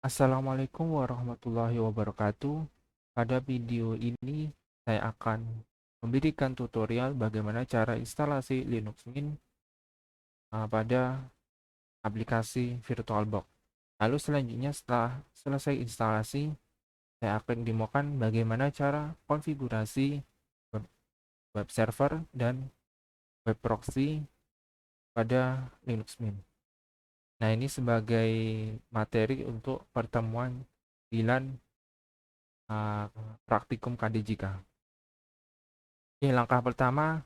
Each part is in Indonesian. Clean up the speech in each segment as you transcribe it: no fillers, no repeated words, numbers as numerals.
Assalamualaikum warahmatullahi wabarakatuh. Pada video ini, saya akan memberikan tutorial bagaimana cara instalasi Linux Mint pada aplikasi VirtualBox. Lalu selanjutnya setelah selesai instalasi, saya akan demokan bagaimana cara konfigurasi web server dan web proxy pada Linux Mint. Nah, ini sebagai materi untuk pertemuan 9 praktikum KDJK. Oke, langkah pertama,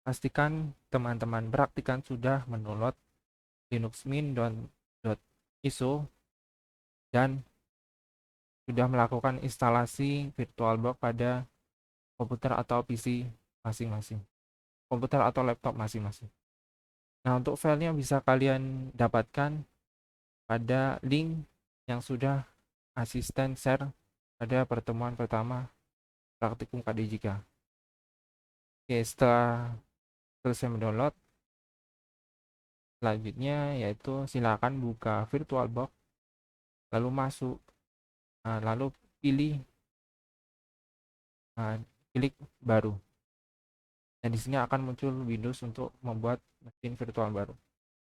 pastikan teman-teman praktikan sudah mendownload linuxmin.iso dan sudah melakukan instalasi VirtualBox pada komputer atau PC masing-masing, komputer atau laptop masing-masing. Nah, untuk filenya bisa kalian dapatkan pada link yang sudah asisten share pada pertemuan pertama praktikum KDJK. Oke, setelah selesai mendownload, selanjutnya yaitu silakan buka VirtualBox, lalu masuk, lalu pilih, klik baru. Dan di sini akan muncul Windows untuk membuat mesin virtual baru.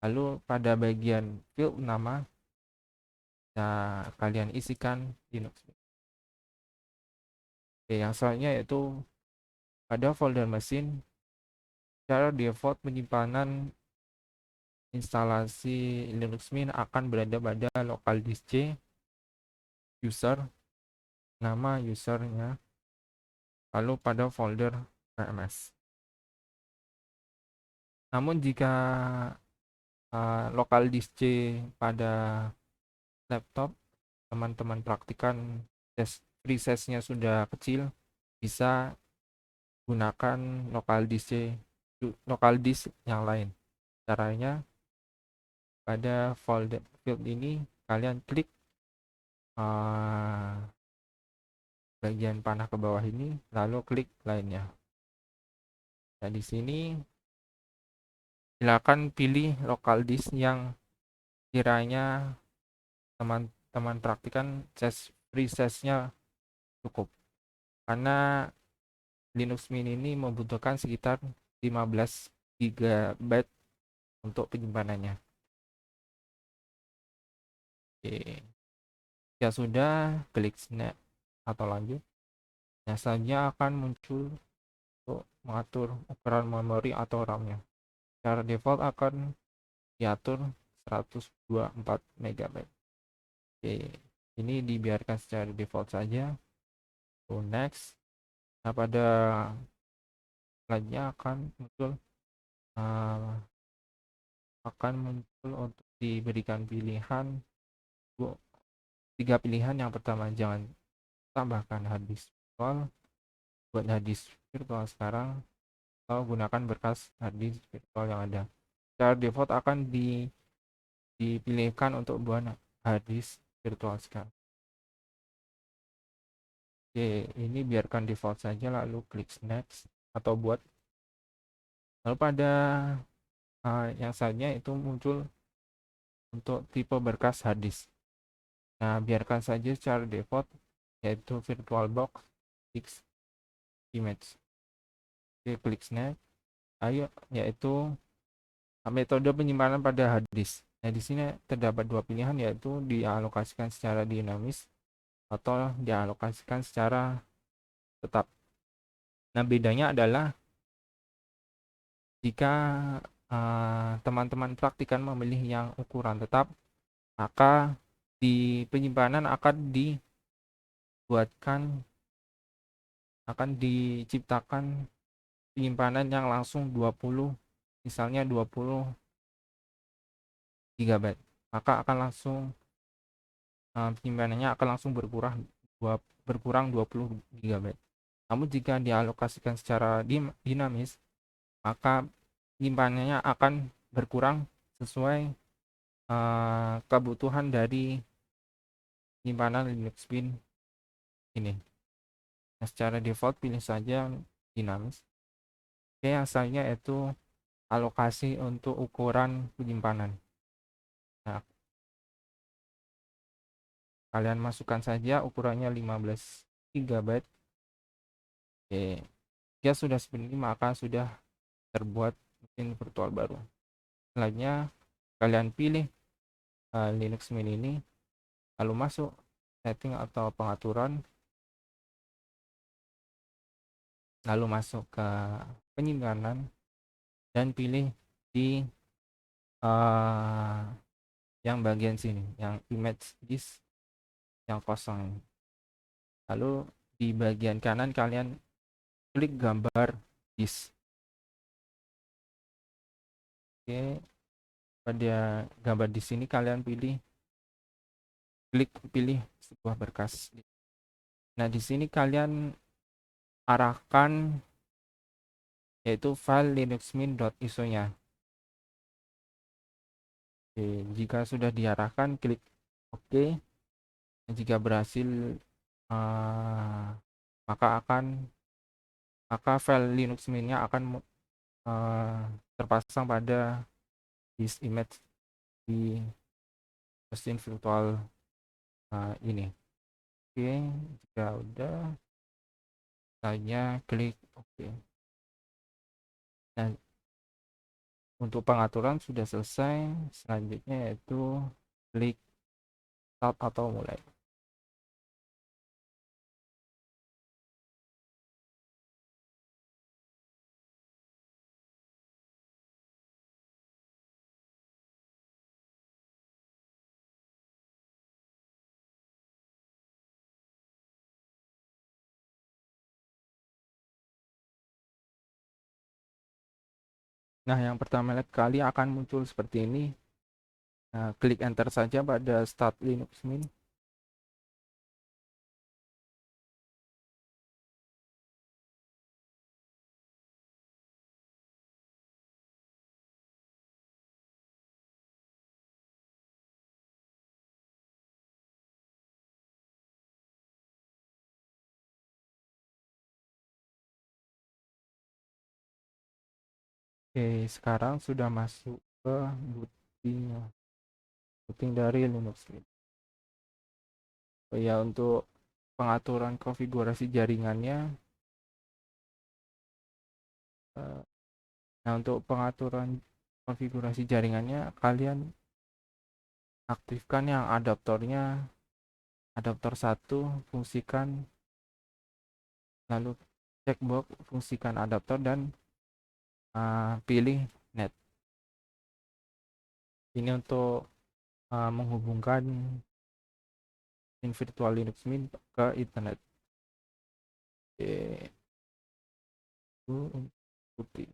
Lalu pada bagian field nama, kalian isikan Linux. Oke, yang selanjutnya yaitu pada folder mesin, secara default penyimpanan instalasi Linux Mint akan berada pada local disk C, user, nama usernya, lalu pada folder RMS. Namun jika local disk C pada laptop teman-teman praktikan free size-nya sudah kecil, bisa gunakan local disk yang lain. Caranya pada folder field ini kalian klik bagian panah ke bawah ini, lalu klik lainnya. Dan di sini silakan pilih local disk yang kiranya teman-teman praktikan free size-nya cukup. Karena Linux Mint ini membutuhkan sekitar 15 GB untuk penyimpanannya. Oke. Ya sudah, klik snap atau lanjut. Nah, selanjutnya akan muncul untuk mengatur ukuran memori atau RAM-nya. Secara default akan diatur 124 MB. Oke, ini dibiarkan secara default saja. So, next. Nah, pada selanjutnya akan muncul untuk diberikan pilihan 3 pilihan. Yang pertama, jangan tambahkan harddisk virtual, buat harddisk virtual sekarang, atau gunakan berkas harddisk virtual yang ada. Secara default akan dipilihkan untuk buat harddisk virtual sekarang. Oke, ini biarkan default saja, lalu klik next atau buat. Lalu pada yang selanjutnya itu muncul untuk tipe berkas harddisk. Nah, biarkan saja secara default, yaitu VirtualBox fixed image. Oke, klik next. Ayo, yaitu metode penyimpanan pada harddisk. Nah, di sini terdapat dua pilihan, yaitu dialokasikan secara dinamis atau dialokasikan secara tetap. Nah, bedanya adalah jika teman-teman praktikan memilih yang ukuran tetap, maka di penyimpanan akan diciptakan penyimpanan yang langsung 20, misalnya 20 GB, maka akan langsung penyimpanannya akan langsung berkurang 20 GB. Namun jika dialokasikan secara dinamis, maka penyimpanannya akan berkurang sesuai kebutuhan dari penyimpanan Linux Mint ini. Nah, secara default pilih saja dinamis. Oke, asalnya itu alokasi untuk ukuran penyimpanan. Nah, Kalian masukkan saja ukurannya 15 GB. Oke, jika sudah seperti ini maka sudah terbuat mesin virtual baru. Selanjutnya kalian pilih Linux Mint ini, lalu masuk setting atau pengaturan, lalu masuk ke penyimpanan dan pilih di yang bagian sini, yang image disk yang kosong. Lalu di bagian kanan kalian klik gambar disk. Oke, pada gambar di sini kalian pilih sebuah berkas. Nah, di sini kalian arahkan yaitu file linuxmint.iso-nya. Oke, jika sudah diarahkan klik OK. Jika berhasil maka file linuxmint-nya akan terpasang pada disk image di mesin virtual ini. Oke, jika udah saya klik OK. Nah, untuk pengaturan sudah selesai. Selanjutnya yaitu klik start atau mulai. Nah, yang pertama kali akan muncul seperti ini. Nah, klik enter saja pada start Linux Mint. Oke, sekarang sudah masuk ke booting dari Linux Mint. Oh ya, untuk pengaturan konfigurasi jaringannya, nah untuk pengaturan konfigurasi jaringannya kalian aktifkan yang adaptor 1 fungsikan, lalu checkbox fungsikan adaptor dan pilih net. Ini untuk menghubungkan virtual Linux Mint ke internet. Oke, putih.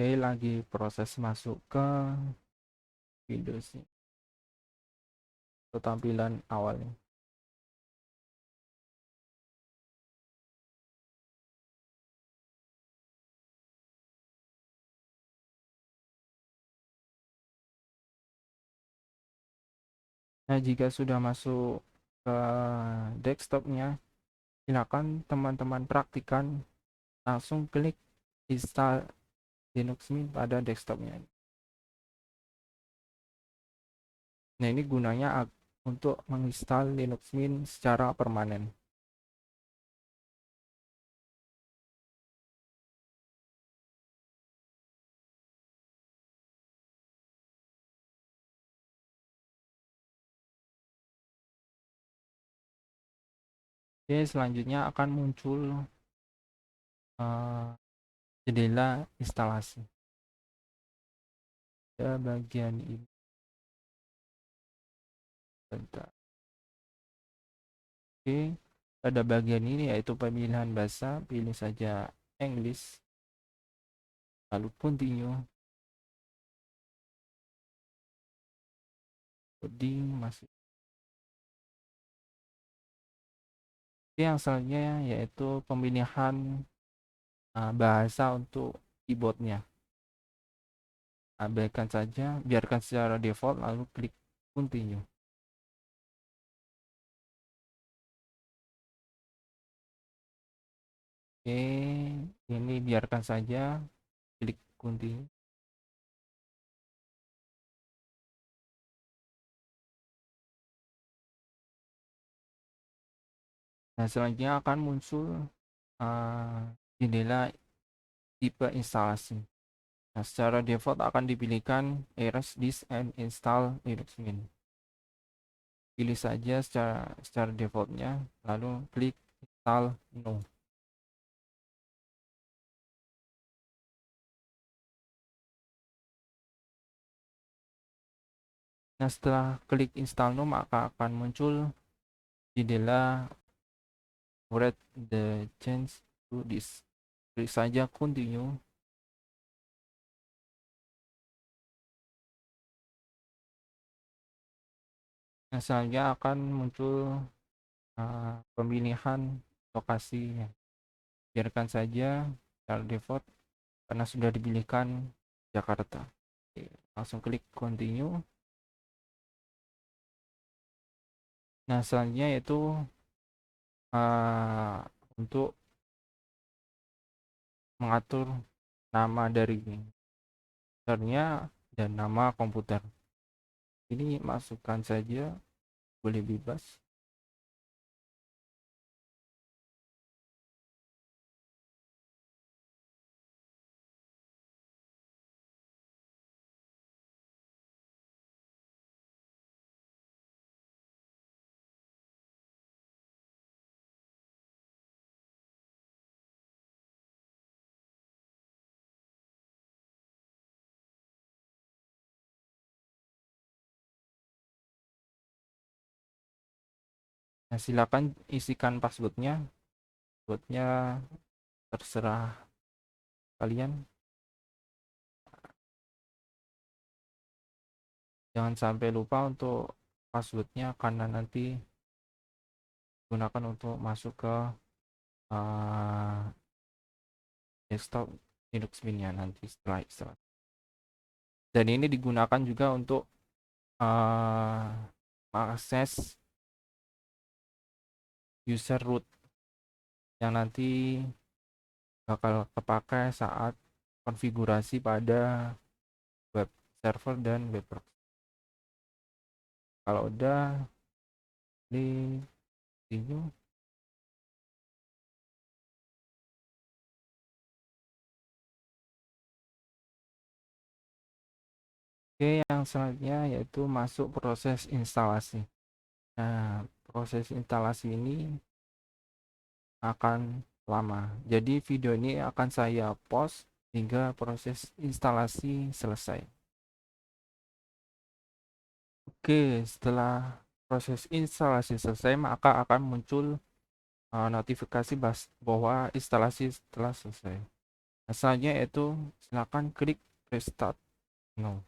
Oke, lagi proses masuk ke Windows nih. Tampilan awalnya. Nah, jika sudah masuk ke desktopnya, silakan teman-teman praktikan langsung klik install Linux Mint pada desktopnya. Nah, ini gunanya untuk menginstal Linux Mint secara permanen. Oke, selanjutnya akan muncul jendela instalasi. Pada bagian ini. Bentar. Oke, pada bagian ini yaitu pemilihan bahasa, pilih saja English, lalu continue, coding masih. Oke, yang selanjutnya yaitu pemilihan bahasa untuk keyboardnya. abaikan saja, biarkan secara default, lalu klik continue. Oke, ini biarkan saja, klik continue. Nah, selanjutnya akan muncul jendela tipe instalasi. Nah, secara default akan dipilihkan erase disk and install Linux Mint. Pilih saja secara defaultnya, lalu klik install no. Nah, setelah klik install no, maka akan muncul jendela read the change to disk. Klik saja continue. Nah, selanjutnya akan muncul pemilihan lokasi. Biarkan saja secara default karena sudah dipilihkan Jakarta. Oke, langsung klik continue. Nah, selanjutnya yaitu untuk mengatur nama dari usernya dan nama komputer. Ini masukkan saja, boleh bebas. Nah, silakan isikan passwordnya. Passwordnya terserah kalian. Jangan sampai lupa untuk passwordnya karena nanti gunakan untuk masuk ke desktop Linux Mint-nya nanti setelah. Dan ini digunakan juga untuk mengakses user root yang nanti bakal kepakai saat konfigurasi pada web server dan web proxy. Kalau udah di continue. Oke, yang selanjutnya yaitu masuk proses instalasi. Nah, proses instalasi ini akan lama. Jadi video ini akan saya pause hingga proses instalasi selesai. Oke, setelah proses instalasi selesai, maka akan muncul notifikasi bahwa instalasi telah selesai. Nah, selanjutnya yaitu silakan klik restart now.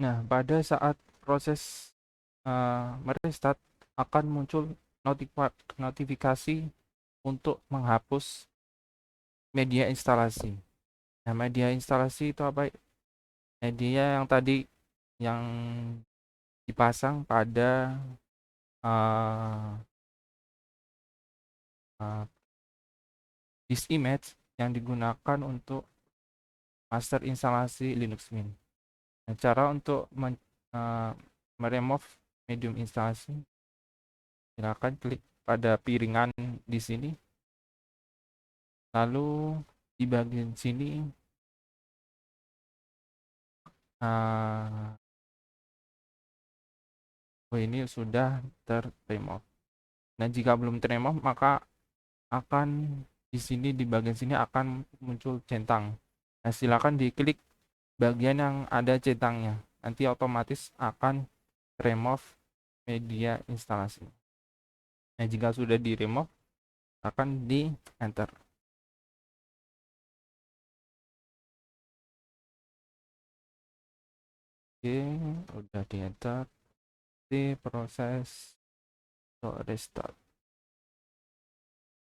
Nah, pada saat proses merestart akan muncul notifikasi untuk menghapus media instalasi. Nah, media instalasi itu apa? Media yang tadi yang dipasang pada uh, uh, disk image yang digunakan untuk master instalasi Linux Mint. Nah, cara untuk meremove medium instalasi, silakan klik pada piringan di sini, lalu di bagian sini ini sudah terremove. Nah, jika belum terremove maka akan di sini, di bagian sini akan muncul centang. Nah, silakan diklik bagian yang ada centangnya. Nanti otomatis akan remove media instalasi. Nah, jika sudah di remove akan di enter. Oke, udah di enter. Di proses restart.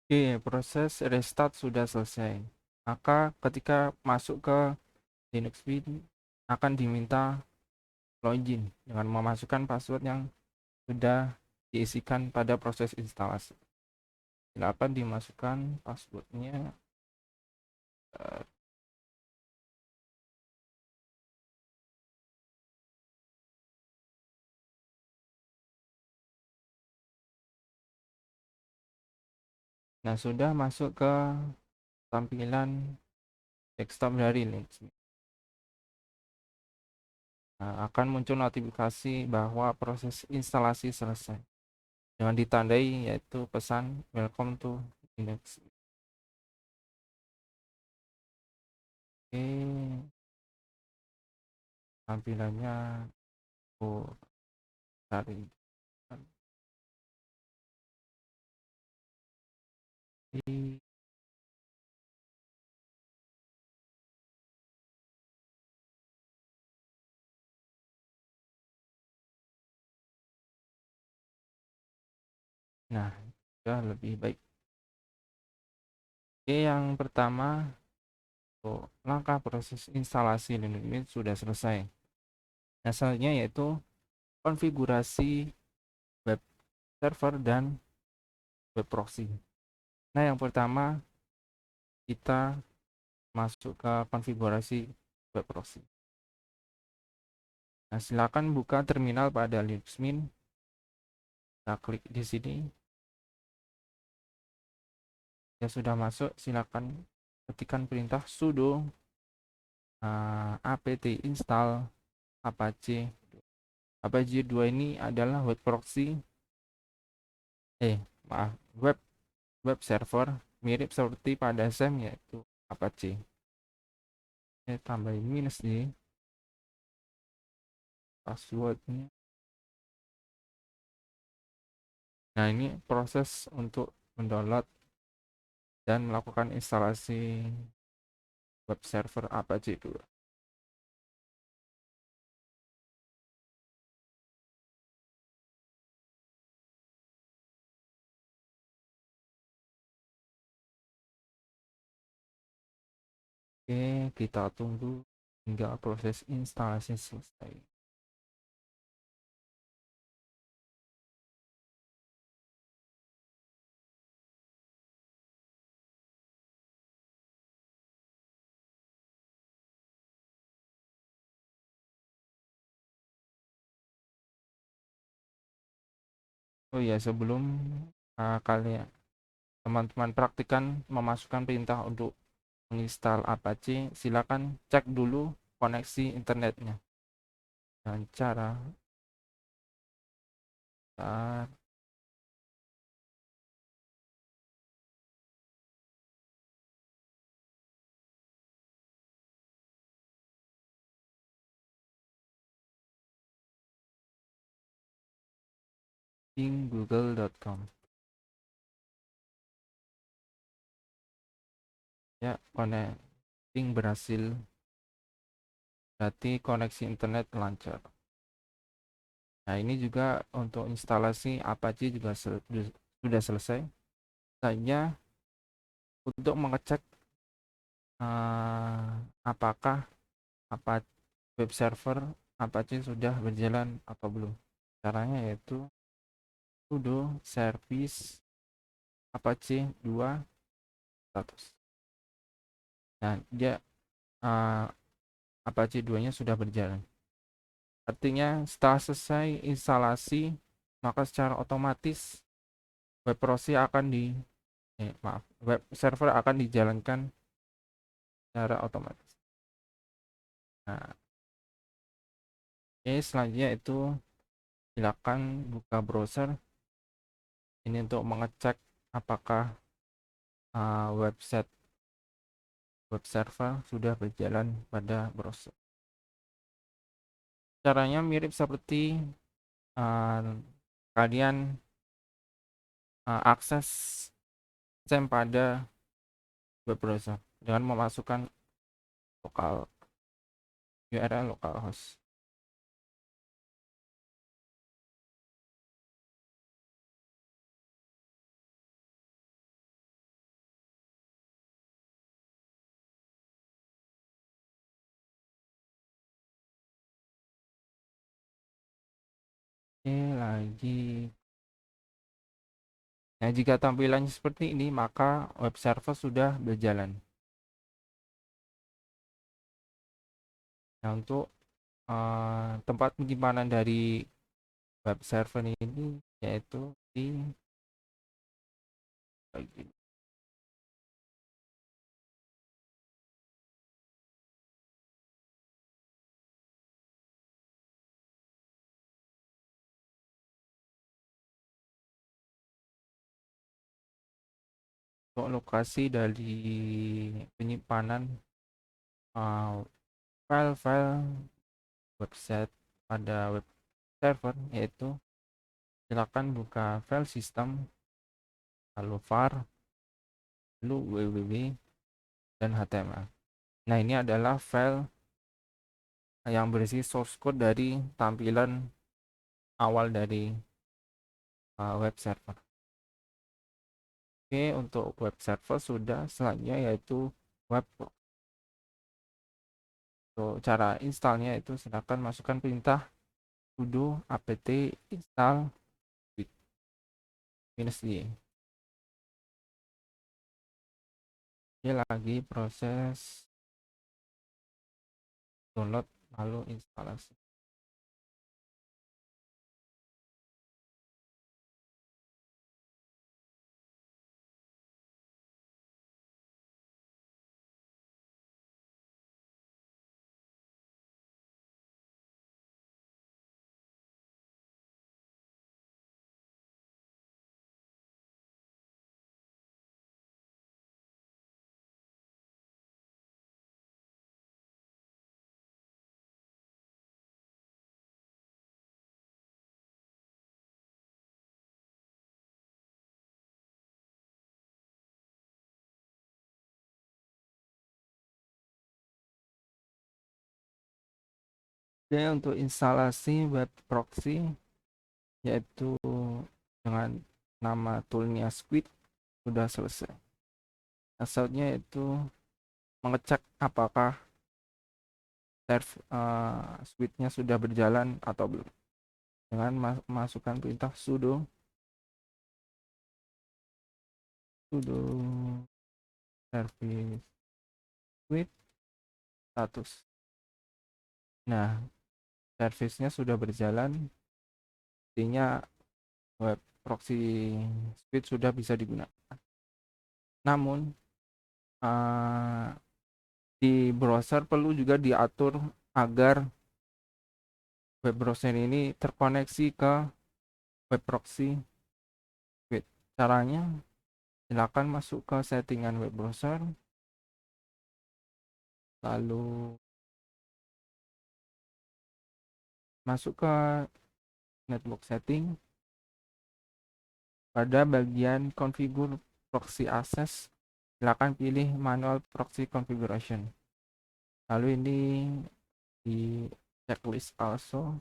Oke, proses restart sudah selesai. Maka ketika masuk ke Linux Mint akan diminta login dengan memasukkan password yang sudah diisikan pada proses instalasi. Silakan dimasukkan passwordnya. Nah, sudah masuk ke tampilan desktop dari Linux. Nah, akan muncul notifikasi bahwa proses instalasi selesai dengan ditandai yaitu pesan welcome to Linux. Oke, tampilannya cari. Nah, sudah lebih baik. Oke, yang pertama, langkah proses instalasi Linux Mint sudah selesai. Nah, selanjutnya yaitu konfigurasi web server dan web proxy. Nah, yang pertama kita masuk ke konfigurasi web proxy. Nah, silakan buka terminal pada Linux Mint. Kita klik di sini. Ya sudah masuk, silakan ketikkan perintah sudo apt install apache. Apache 2 ini adalah web proxy maaf, web server mirip seperti pada SEM yaitu Apache. Tambahin minus di passwordnya. Nah, ini proses untuk mendownload dan melakukan instalasi web server Apache 2. Oke, kita tunggu hingga proses instalasi selesai. Oh ya, sebelum kalian teman-teman praktikan memasukkan perintah untuk menginstal Apache, silakan cek dulu koneksi internetnya. Dan cara google.com. Ya, connecting berhasil, berarti koneksi internet lancar. Nah, ini juga untuk instalasi Apache juga sudah selesai. Hanya untuk mengecek apakah web server Apache sudah berjalan atau belum. Caranya yaitu sudo service Apache 2 status. Nah, dia Apache 2-nya sudah berjalan. Artinya setelah selesai instalasi, maka secara otomatis web proxy akan web server akan dijalankan secara otomatis. Nah, selanjutnya itu silakan buka browser ini untuk mengecek apakah web server sudah berjalan pada browser. Caranya mirip seperti kalian akses SEM pada web browser dengan memasukkan URL localhost. Oke, lagi. Nah, jika tampilannya seperti ini, maka web server sudah berjalan. Nah, untuk tempat penyimpanan dari web server ini yaitu di bagian untuk lokasi dari penyimpanan uh, file-file website pada web server, yaitu silakan buka file system, lalu var, lalu www, dan html. Nah, ini adalah file yang berisi source code dari tampilan awal dari web server. Oke, untuk web server sudah. Selanjutnya yaitu web. Untuk cara installnya itu silakan masukkan perintah sudo apt install -y. Ini lagi proses download lalu instalasi. Oke, untuk instalasi web proxy yaitu dengan nama toolnya Squid sudah selesai. Hasilnya itu mengecek apakah switch-nya sudah berjalan atau belum dengan masukkan perintah sudo service switch status. Nah, servicenya sudah berjalan, artinya web proxy switch sudah bisa digunakan. Namun di browser perlu juga diatur agar web browser ini terkoneksi ke web proxy switch. Caranya, silakan masuk ke settingan web browser, lalu masuk ke network setting. Pada bagian configure proxy access, silakan pilih manual proxy configuration. Lalu ini di checklist also.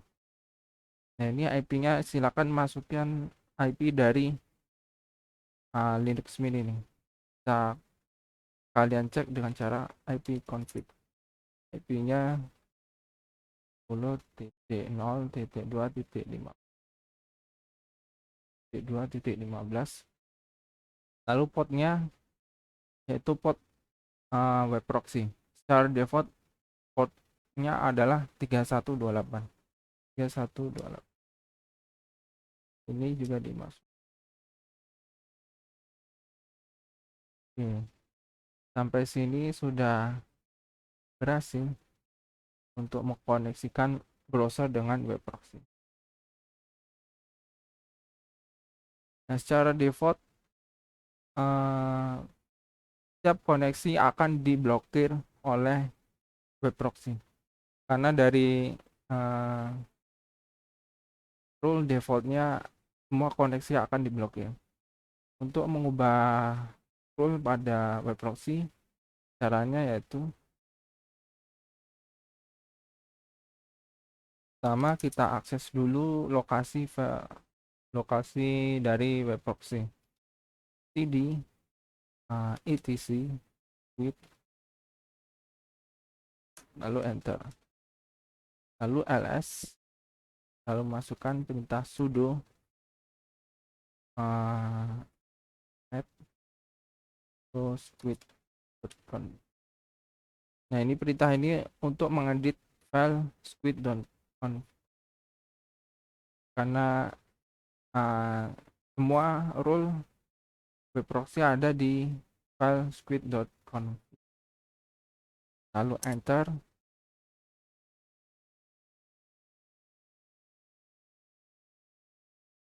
Nah, ini IP-nya silakan masukkan IP dari Linux Mint ini. Bisa kalian cek dengan cara IP config. IP-nya 10.0.2.5.2.15. Lalu portnya yaitu port web proxy. Secara default portnya adalah 3128. 3128. Ini juga dimasuk. Oke. Sampai sini sudah berhasil untuk mengkoneksikan browser dengan web proxy. Nah, secara default setiap koneksi akan diblokir oleh web proxy karena dari rule defaultnya semua koneksi akan diblokir. Untuk mengubah rule pada web proxy, caranya yaitu pertama kita akses dulu lokasi dari web proxy, cd etc with, lalu enter, lalu ls lalu masukkan perintah sudo add terus squid.conf. Nah, ini perintah ini untuk mengedit file squid.conf karena semua rule web proxy ada di file squid.conf. Lalu enter.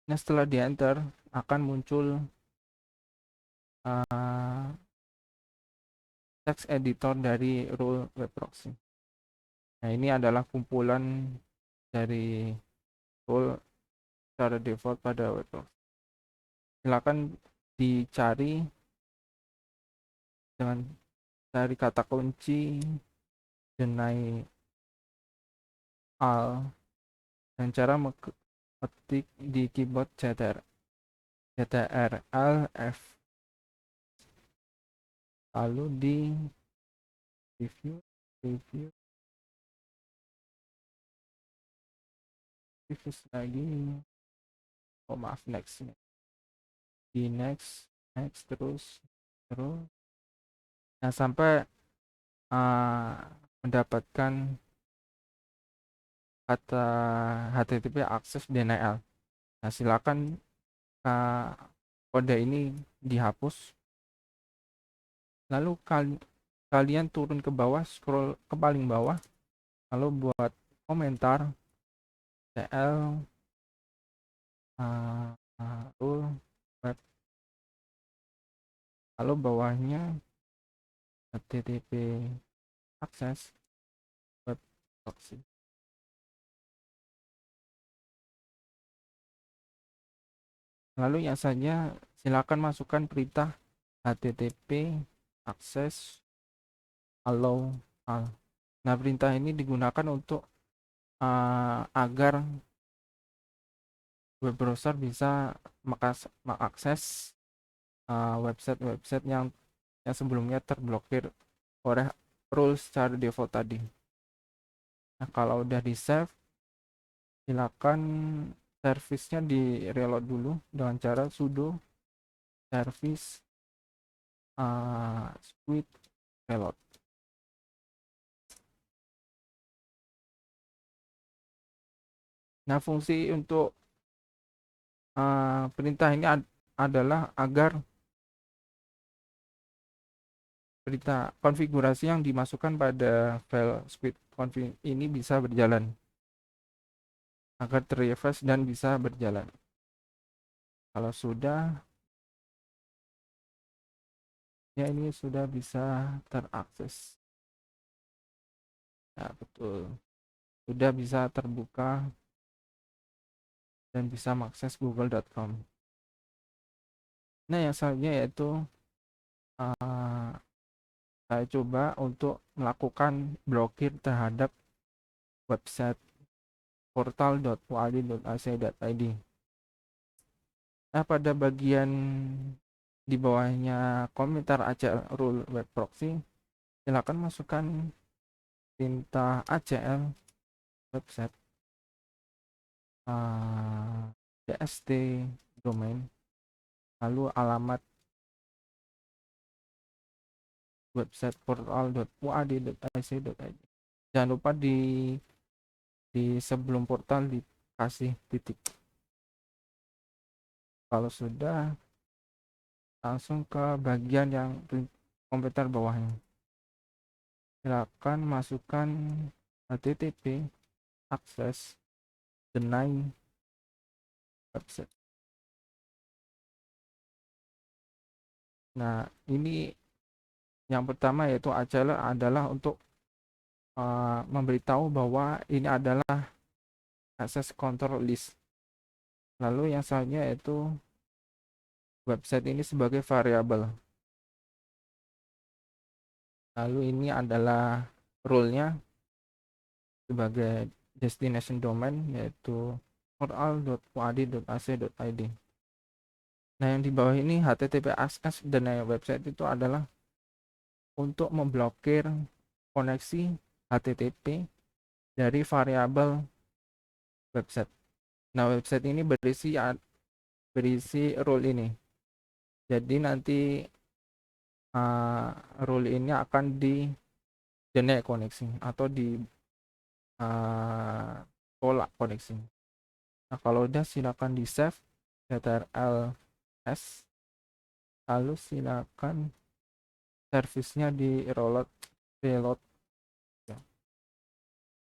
Nah, setelah di enter akan muncul text editor dari rule web proxy. Nah, ini adalah kumpulan dari rule secara default pada web proxy. Silakan dicari dengan cari kata kunci deny all dan cara mengetik di keyboard ctrl-f, lalu di review lagi, oh maaf, next di next terus nah sampai mendapatkan kata HTTP access denial. Nah, silakan kode ini dihapus, lalu kalian turun ke bawah, scroll ke paling bawah, lalu buat komentar cl rule web, lalu bawahnya HTTP access web proxy. Lalu yang saja silakan masukkan perintah HTTP access allow all. Nah, perintah ini digunakan untuk agar web browser bisa mengakses website-website yang sebelumnya terblokir oleh rules secara default tadi. Nah, kalau udah di save, silakan service-nya di reload dulu dengan cara sudo service squid reload. Nah, fungsi untuk perintah ini adalah agar perintah konfigurasi yang dimasukkan pada file squid config ini bisa berjalan, agar terrefresh dan bisa berjalan. Kalau sudah, ya ini sudah bisa terakses. Ya, betul. Sudah bisa terbuka dan bisa mengakses google.com. Nah, yang selanjutnya yaitu saya coba untuk melakukan blokir terhadap website portal.uad.ac.id. Nah, pada bagian di bawahnya komentar ACL rule web proxy, silakan masukkan perintah ACL website dst domain, lalu alamat website portal.uad.ac.id. Jangan lupa di sebelum portal dikasih titik. Kalau sudah, langsung ke bagian yang komentar bawahnya. Silakan masukkan HTTP access deny website. Nah, ini yang pertama yaitu adalah untuk memberitahu bahwa ini adalah access control list. Lalu yang selanjutnya yaitu website ini sebagai variabel. Lalu ini adalah rule-nya sebagai destination domain yaitu portal.uad.ac.id. Nah, yang di bawah ini HTTP access deny website itu adalah untuk memblokir koneksi HTTP dari variabel website. Nah, website ini berisi rule ini. Jadi nanti uh, rule ini akan di denek koneksi atau di tolak koneksi. Nah, kalau udah silakan di save ctrls, lalu silakan servisnya di reload ya.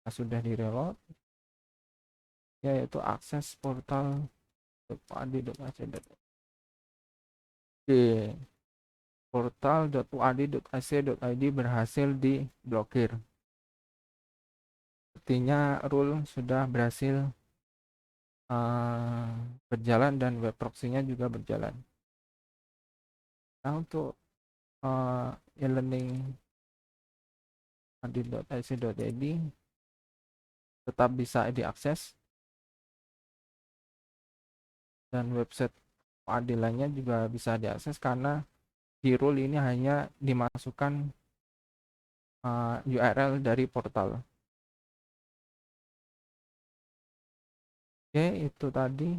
Nah, sudah di reload, yaitu akses portal.uad.ac.id. Portal.uad.ac.id berhasil diblokir. Artinya rule sudah berhasil berjalan dan web proxy-nya juga berjalan. Nah, untuk e-learning adi.ac.id tetap bisa diakses, dan website keadilannya juga bisa diakses karena di rule ini hanya dimasukkan URL dari portal. Oke, itu tadi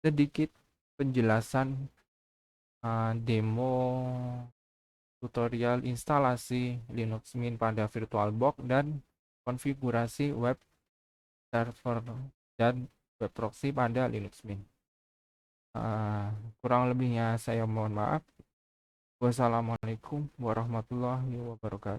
sedikit penjelasan demo tutorial instalasi Linux Mint pada VirtualBox dan konfigurasi web server dan web proxy pada Linux Mint. Kurang lebihnya saya mohon maaf. Wassalamualaikum warahmatullahi wabarakatuh.